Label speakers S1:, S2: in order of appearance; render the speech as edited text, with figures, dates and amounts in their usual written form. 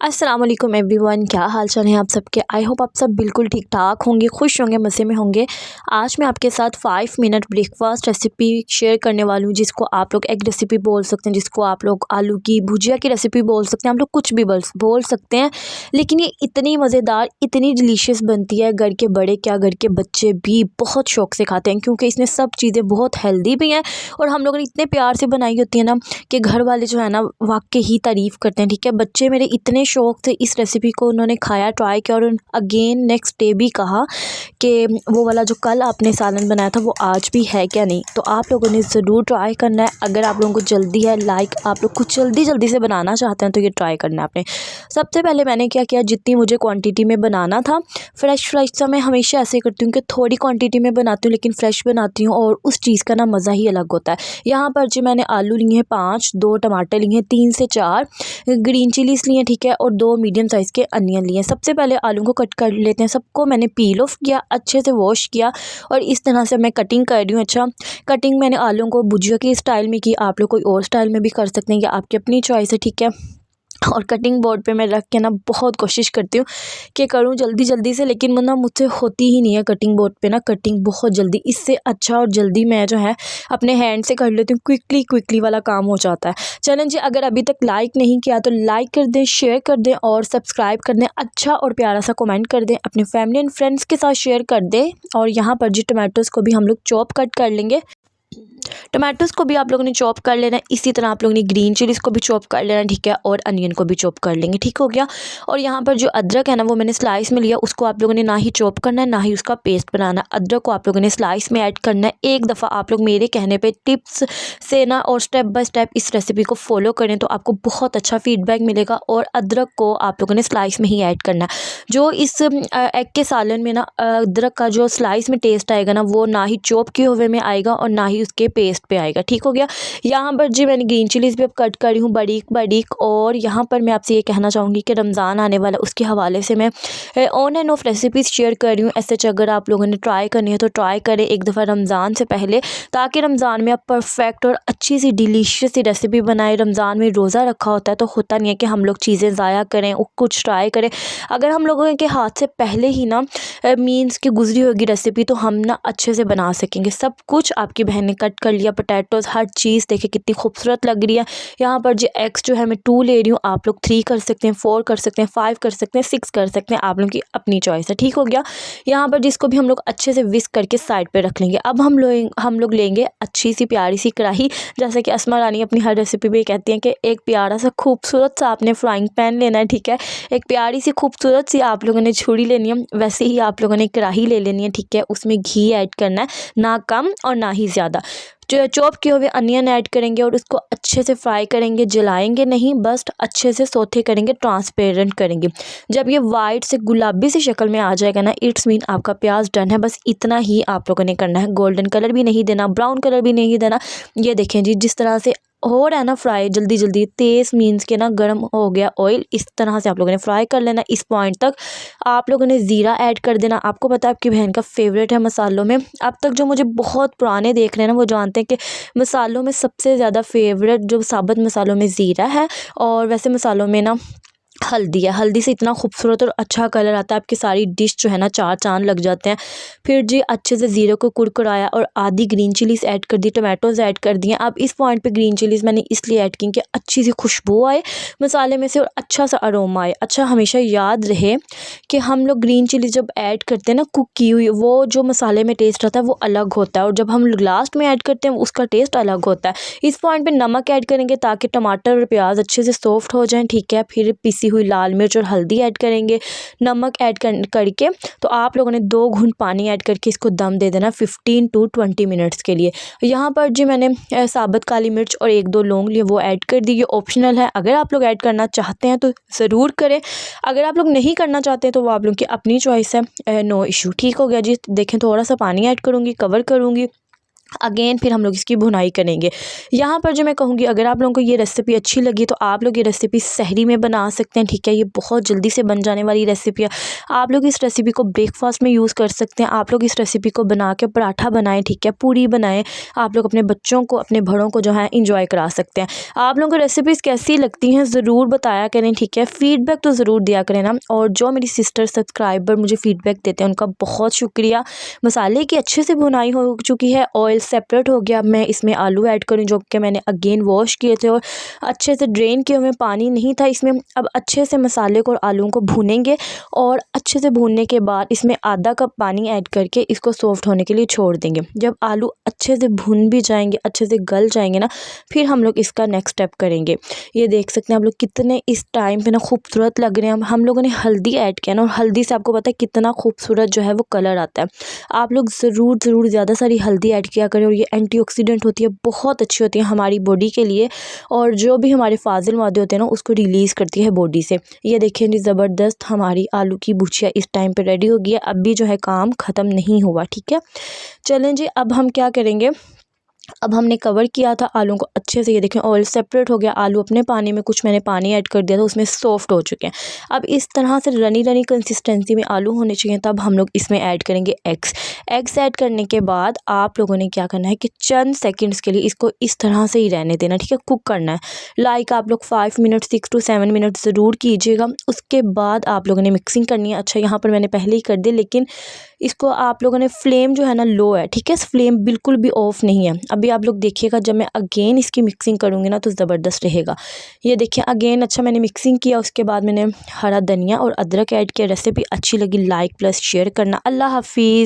S1: अस्सलाम वालेकुम एवरीवन, क्या हाल चाल है आप सबके। आई होप आप सब बिल्कुल ठीक ठाक होंगे, खुश होंगे, मज़े में होंगे। आज मैं आपके साथ 5 मिनट ब्रेकफास्ट रेसिपी शेयर करने वाली हूँ, जिसको आप लोग एग रेसिपी बोल सकते हैं, जिसको आप लोग आलू की भुजिया की रेसिपी बोल सकते हैं, आप लोग कुछ भी बोल सकते हैं। लेकिन ये इतनी मज़ेदार, इतनी डिलीशियस बनती है, घर के बड़े क्या घर के बच्चे भी बहुत शौक से खाते हैं, क्योंकि इसमें सब चीज़ें बहुत हेल्दी भी हैं और हम लोगों ने इतने प्यार से बनाई होती है ना कि घर वाले जो है ना वाकई ही तारीफ़ करते हैं। ठीक है, बच्चे मेरे इतने शौक से इस रेसिपी को उन्होंने खाया, ट्राई किया और अगेन नेक्स्ट डे भी कहा कि वो वाला जो कल आपने सालन बनाया था वो आज भी है क्या नहीं। तो आप लोगों ने ज़रूर ट्राई करना है। अगर आप लोगों को जल्दी है, आप लोग कुछ जल्दी से बनाना चाहते हैं तो ये ट्राई करना है आपने। सबसे पहले मैंने क्या किया, जितनी मुझे क्वांटिटी में बनाना था, फ्रेश सा मैं हमेशा ऐसे करती हूँ कि थोड़ी क्वांटिटी में बनाती हूँ लेकिन फ़्रेश बनाती हूँ, और उस चीज़ का ना मज़ा ही अलग होता है। यहाँ पर जी मैंने आलू लिए हैं 5, 2 टमाटर लिए हैं 3 से 4, ग्रीन चिलीज़ लिए हैं, ठीक है, और 2 मीडियम साइज़ के अनियन लिए हैं। सबसे पहले आलू को कट कर लेते हैं। सबको मैंने पील ऑफ किया, अच्छे से वॉश किया और इस तरह से मैं कटिंग कर रही हूँ। अच्छा, कटिंग मैंने आलू को भुजिया के स्टाइल में की, आप लोग कोई और स्टाइल में भी कर सकते हैं, या आपकी अपनी चॉइस है, ठीक है। और कटिंग बोर्ड पे मैं रख के ना बहुत कोशिश करती हूँ कि करूँ जल्दी से, लेकिन वो ना मुझसे होती ही नहीं है कटिंग बोर्ड पे ना कटिंग बहुत जल्दी। इससे अच्छा और जल्दी मैं जो है अपने हैंड से कर लेती हूँ, क्विकली वाला काम हो जाता है। चलें जी, अगर अभी तक लाइक नहीं किया तो लाइक कर दें, शेयर कर दें और सब्सक्राइब कर दें। अच्छा और प्यारा सा कमेंट कर दें, अपने फैमिली एंड फ्रेंड्स के साथ शेयर कर दें। और यहाँ पर जी टमाटोज़ को भी हम लोग चॉप कट कर लेंगे। टमाटोज़ को भी आप लोगों ने चॉप कर लेना है। इसी तरह आप लोगों ने ग्रीन चिलीज़ को भी चॉप कर लेना है, ठीक है, और अनियन को भी चॉप कर लेंगे, ठीक हो गया। और यहाँ पर जो अदरक है ना वो मैंने स्लाइस में लिया, उसको आप लोगों ने ना ही चॉप करना है ना ही उसका पेस्ट बनाना। अदरक को आप लोगों ने स्लाइस में ऐड करना है। एक दफ़ा आप लोग मेरे कहने पर टिप्स से ना और स्टेप बाय स्टेप इस रेसिपी को फॉलो करें तो आपको बहुत अच्छा फीडबैक मिलेगा। और अदरक को आप लोगों ने स्लाइस में ही ऐड करना है। जो इस एग के सालन में ना अदरक का जो स्लाइस में टेस्ट आएगा ना वो ना ही चॉप किए हुए में आएगा और ना ही उसके पेस्ट पे आएगा, ठीक हो गया। यहाँ पर जी मैंने ग्रीन चिलीज़ भी अब कट करी हूँ बारीक। और यहाँ पर मैं आपसे ये कहना चाहूँगी कि रमज़ान आने वाला, उसके हवाले से मैं on end of recipes share कर रही हूँ। ऐसे अगर आप लोगों ने ट्राई करनी है तो ट्राई करें एक दफ़ा रमज़ान से पहले, ताकि रमज़ान में आप परफेक्ट और अच्छी सी डिलीशियस सी रेसिपी बनाएं। रमज़ान में रोज़ा रखा होता है तो होता नहीं है कि हम लोग चीज़ें ज़ाया करें और कुछ ट्राई करें। अगर हम लोगों के हाथ से पहले ही ना मीन्स की गुजरी होगी रेसिपी तो हम ना अच्छे से बना सकेंगे। सब कुछ आपकी बहन ने कट कर लिया, पोटैटोज़, हर चीज़ देखिए कितनी खूबसूरत लग रही है। यहाँ पर जो एग्स जो है मैं 2 ले रही हूँ, आप लोग 3 कर सकते हैं, 4 कर सकते हैं, 5 कर सकते हैं, 6 कर सकते हैं, आप लोगों की अपनी चॉइस है, ठीक हो गया। यहाँ पर जिसको भी हम लोग अच्छे से विस्क करके साइड पे रख लेंगे। अब हम लोग लेंगे अच्छी सी प्यारी सी कढ़ाई, जैसे कि अस्मा रानी अपनी हर रेसिपी में कहती हैं कि एक प्यारा सा खूबसूरत सा आपने फ्राइंग पैन लेना है, ठीक है। एक प्यारी सी खूबसूरत सी आप लोगों ने छुरी लेनी है, वैसे ही आप लोगों ने कढ़ाई ले लेनी है, ठीक है। उसमें घी ऐड करना है, ना कम और ना ही ज़्यादा। जो चॉप किए हुए अनियन ऐड करेंगे और उसको अच्छे से फ्राई करेंगे, जलाएंगे नहीं, बस अच्छे से सौते करेंगे, ट्रांसपेरेंट करेंगे। जब ये वाइट से गुलाबी सी शक्ल में आ जाएगा ना, इट्स मीन आपका प्याज डन है। बस इतना ही आप लोगों ने करना है, गोल्डन कलर भी नहीं देना, ब्राउन कलर भी नहीं देना। ये देखें जी, जिस तरह से हो रहा है ना फ्राई जल्दी तेज़, मीन्स के ना गर्म हो गया ऑयल, इस तरह से आप लोगों ने फ्राई कर लेना। इस पॉइंट तक आप लोगों ने ज़ीरा ऐड कर देना। आपको पता है आपकी बहन का फेवरेट है मसालों में। अब तक जो मुझे बहुत पुराने देख रहे हैं ना वो जानते हैं कि मसालों में सबसे ज़्यादा फेवरेट जो साबुत मसालों में ज़ीरा है, और वैसे मसालों में ना हल्दी है। हल्दी से इतना खूबसूरत और अच्छा कलर आता है, आपकी सारी डिश जो है ना 4 चाँद लग जाते हैं। फिर जी अच्छे से ज़ीरे को कुरकुराया और आधी ग्रीन चिलीज़ ऐड कर दी, टमाटोज़ ऐड कर दिए। अब इस पॉइंट पे ग्रीन चिलीज़ मैंने इसलिए ऐड की कि अच्छी सी खुशबू आए मसाले में से और अच्छा सा अरोमा आए। अच्छा, हमेशा याद रहे कि हम लोग ग्रीन चिली जब ऐड करते हैं ना कुक की हुई, वो जो मसाले में टेस्ट आता है वो अलग होता है, और जब हम लास्ट में ऐड करते हैं उसका टेस्ट अलग होता है। इस पॉइंट पे नमक ऐड करेंगे ताकि टमाटर और प्याज अच्छे से सॉफ्ट हो जाएं, ठीक है। फिर पिसी हुई लाल मिर्च और हल्दी ऐड करेंगे, नमक ऐड करके तो आप लोगों ने 2 घूंट पानी ऐड करके इसको दम दे देना 15 to 20 मिनट्स के लिए। यहाँ पर जी मैंने साबुत काली मिर्च और 1-2 लौंग लिए, वो ऐड कर दी। ये ऑप्शनल है, अगर आप लोग ऐड करना चाहते हैं तो ज़रूर करें, अगर आप लोग नहीं करना चाहते तो वो आप लोग की अपनी चॉइस है, नो इशू, ठीक हो गया जी। देखें थोड़ा सा पानी ऐड करूँगी, कवर करूँगी अगेन फिर हम लोग इसकी भुनाई करेंगे। यहाँ पर जो मैं कहूँगी, अगर आप लोगों को ये रेसिपी अच्छी लगी तो आप लोग ये रेसिपी सहरी में बना सकते हैं, ठीक है। ये बहुत जल्दी से बन जाने वाली रेसिपी है। आप लोग इस रेसिपी को ब्रेकफास्ट में यूज़ कर सकते हैं। आप लोग इस रेसिपी को बना के पराठा बनाएं, ठीक है, पूरी बनाएं। आप लोग अपने बच्चों को, अपने बड़ों को जो है इंजॉय करा सकते हैं। आप लोगों को रेसिपीज़ कैसी लगती हैं ज़रूर बताया करें, ठीक है। फीडबैक तो ज़रूर दिया करें ना। और जो मेरी सिस्टर सब्सक्राइबर मुझे फीडबैक देते हैं उनका बहुत शुक्रिया। मसाले की अच्छे से भुनाई हो चुकी है, ऑयल सेपरेट हो गया। अब मैं इसमें आलू ऐड करूँ जो कि मैंने अगेन वॉश किए थे और अच्छे से ड्रेन किए हुए, पानी नहीं था इसमें। अब अच्छे से मसाले को और आलूओं को भूनेंगे और अच्छे से भूनने के बाद इसमें आधा कप पानी ऐड करके इसको सॉफ्ट होने के लिए छोड़ देंगे। जब आलू अच्छे से भुन भी जाएंगे, अच्छे से गल जाएंगे ना, फिर हम लोग इसका नेक्स्ट स्टेप करेंगे। ये देख सकते हैं आप लोग कितने इस टाइम पे ना खूबसूरत लग रहे हैं। हम लोगों ने हल्दी ऐड किया ना, और हल्दी से आपको पता है कितना खूबसूरत जो है वो कलर आता है। आप लोग ज़रूर ज़्यादा सारी हल्दी ऐड किया करें। और ये एंटीऑक्सीडेंट होती है, बहुत अच्छी होती है हमारी बॉडी के लिए, और जो भी हमारे फाजिल मादे होते हैं ना उसको रिलीज़ करती है बॉडी से। ये देखिए जी, ज़बरदस्त हमारी आलू की भुजिया इस टाइम पे रेडी हो गई है। अब भी जो है काम ख़त्म नहीं हुआ, ठीक है। चलें जी, अब हम क्या करेंगे, अब हमने कवर किया था आलू को अच्छे से। ये देखें ऑयल सेपरेट हो गया, आलू अपने पानी में, कुछ मैंने पानी ऐड कर दिया था, उसमें सॉफ्ट हो चुके हैं। अब इस तरह से रनी कंसिस्टेंसी में आलू होने चाहिए। तब हम लोग इसमें ऐड करेंगे एग्स ऐड करने के बाद आप लोगों ने क्या करना है कि चंद सेकंड्स के लिए इसको इस तरह से ही रहने देना, ठीक है, कुक करना है। लाइक आप लोग 5 मिनट 6 to 7 मिनट ज़रूर कीजिएगा। उसके बाद आप लोगों ने मिक्सिंग करनी है। अच्छा, यहाँ पर मैंने पहले ही कर दी, लेकिन इसको आप लोगों ने फ्लेम जो है ना लो है, ठीक है, फ्लेम बिल्कुल भी ऑफ नहीं है। अभी आप लोग देखिएगा, जब मैं अगेन इसकी मिक्सिंग करूँगी ना तो ज़बरदस्त रहेगा। ये देखिए अगेन, अच्छा मैंने मिक्सिंग किया, उसके बाद मैंने हरा धनिया और अदरक ऐड किया। रेसिपी अच्छी लगी लाइक प्लस शेयर करना। अल्लाह हाफिज़।